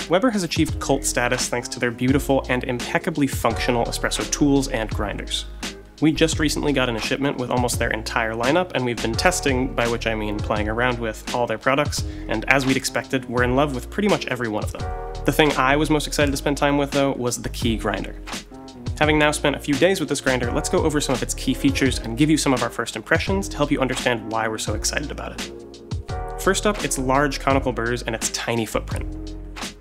Weber has achieved cult status thanks to their beautiful and impeccably functional espresso tools and grinders. We just recently got in a shipment with almost their entire lineup, and we've been testing, by which I mean playing around with, all their products, and as we'd expected, we're in love with pretty much every one of them. The thing I was most excited to spend time with, though, was the Key grinder. Having now spent a few days with this grinder, let's go over some of its key features and give you some of our first impressions to help you understand why we're so excited about it. First up, its large conical burrs and its tiny footprint.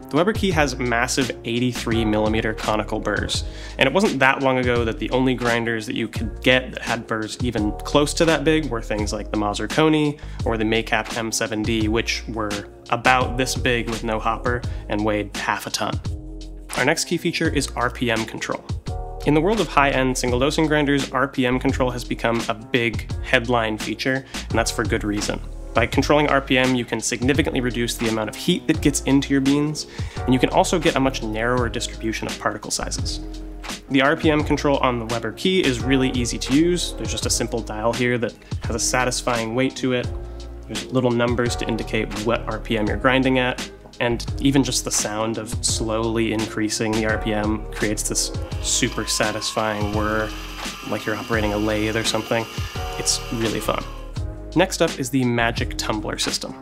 The Weber Key has massive 83mm conical burrs, and it wasn't that long ago that the only grinders that you could get that had burrs even close to that big were things like the Mazurkoni or the Maycap M7D, which were about this big with no hopper and weighed half a ton. Our next key feature is RPM control. In the world of high-end single-dosing grinders, RPM control has become a big headline feature, and that's for good reason. By controlling RPM, you can significantly reduce the amount of heat that gets into your beans, and you can also get a much narrower distribution of particle sizes. The RPM control on the Weber Key is really easy to use. There's just a simple dial here that has a satisfying weight to it. There's little numbers to indicate what RPM you're grinding at, and even just the sound of slowly increasing the RPM creates this super satisfying whir, like you're operating a lathe or something. It's really fun. Next up is the Magic Tumbler system.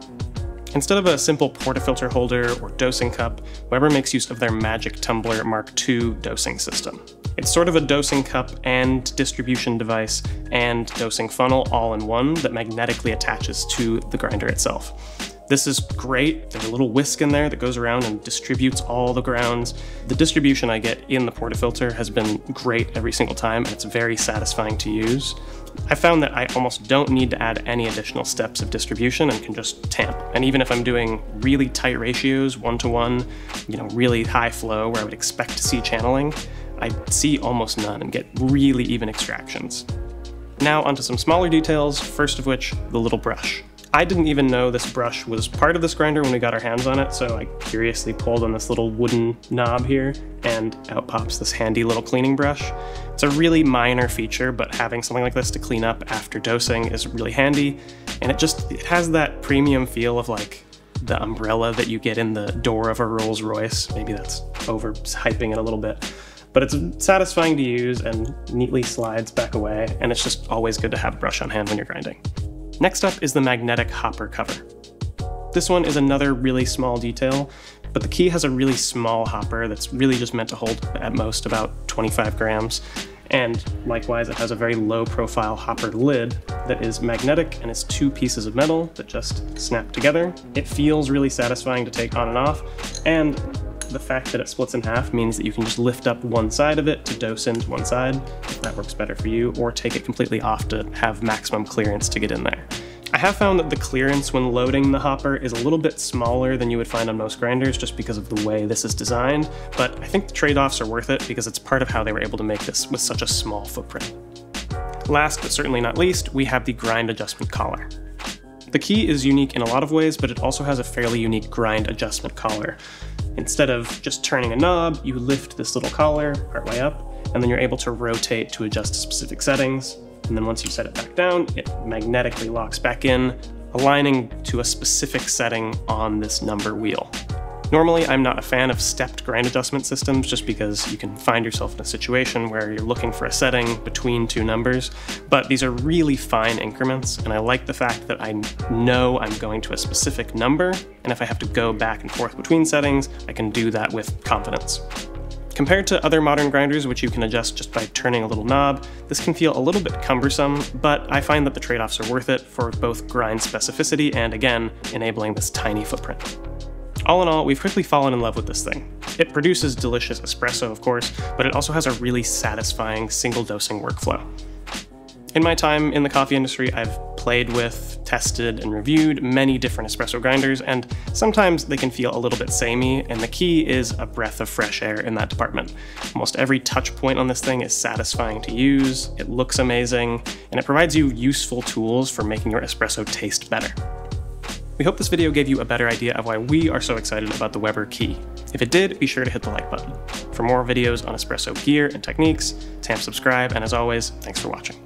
Instead of a simple portafilter holder or dosing cup, Weber makes use of their Magic Tumbler Mark II dosing system. It's sort of a dosing cup and distribution device and dosing funnel all in one that magnetically attaches to the grinder itself. This is great. There's a little whisk in there that goes around and distributes all the grounds. The distribution I get in the portafilter has been great every single time, and it's very satisfying to use. I found that I almost don't need to add any additional steps of distribution and can just tamp. And even if I'm doing really tight ratios, 1-to-1, really high flow where I would expect to see channeling, I see almost none and get really even extractions. Now onto some smaller details, first of which, the little brush. I didn't even know this brush was part of this grinder when we got our hands on it, so I curiously pulled on this little wooden knob here, and out pops this handy little cleaning brush. It's a really minor feature, but having something like this to clean up after dosing is really handy, and it has that premium feel of like the umbrella that you get in the door of a Rolls Royce. Maybe that's overhyping it a little bit. But it's satisfying to use and neatly slides back away, and it's just always good to have a brush on hand when you're grinding. Next up is the magnetic hopper cover. This one is another really small detail, but the Key has a really small hopper that's really just meant to hold at most about 25 grams. And likewise, it has a very low profile hopper lid that is magnetic, and it's 2 pieces of metal that just snap together. It feels really satisfying to take on and off, and the fact that it splits in half means that you can just lift up one side of it to dose into one side, if that works better for you, or take it completely off to have maximum clearance to get in there. I have found that the clearance when loading the hopper is a little bit smaller than you would find on most grinders just because of the way this is designed, but I think the trade-offs are worth it because it's part of how they were able to make this with such a small footprint. Last but certainly not least, we have the grind adjustment collar. The Key is unique in a lot of ways, but it also has a fairly unique grind adjustment collar. Instead of just turning a knob, you lift this little collar partway up, and then you're able to rotate to adjust specific settings. And then once you set it back down, it magnetically locks back in, aligning to a specific setting on this number wheel. Normally, I'm not a fan of stepped grind adjustment systems just because you can find yourself in a situation where you're looking for a setting between 2 numbers, but these are really fine increments, and I like the fact that I know I'm going to a specific number, and if I have to go back and forth between settings, I can do that with confidence. Compared to other modern grinders, which you can adjust just by turning a little knob, this can feel a little bit cumbersome, but I find that the trade-offs are worth it for both grind specificity and, again, enabling this tiny footprint. All in all, we've quickly fallen in love with this thing. It produces delicious espresso, of course, but it also has a really satisfying single dosing workflow. In my time in the coffee industry, I've played with, tested, and reviewed many different espresso grinders, and sometimes they can feel a little bit samey, and the Key is a breath of fresh air in that department. Almost every touch point on this thing is satisfying to use, it looks amazing, and it provides you useful tools for making your espresso taste better. We hope this video gave you a better idea of why we are so excited about the Weber Key. If it did, be sure to hit the like button. For more videos on espresso gear and techniques, subscribe, and as always, thanks for watching.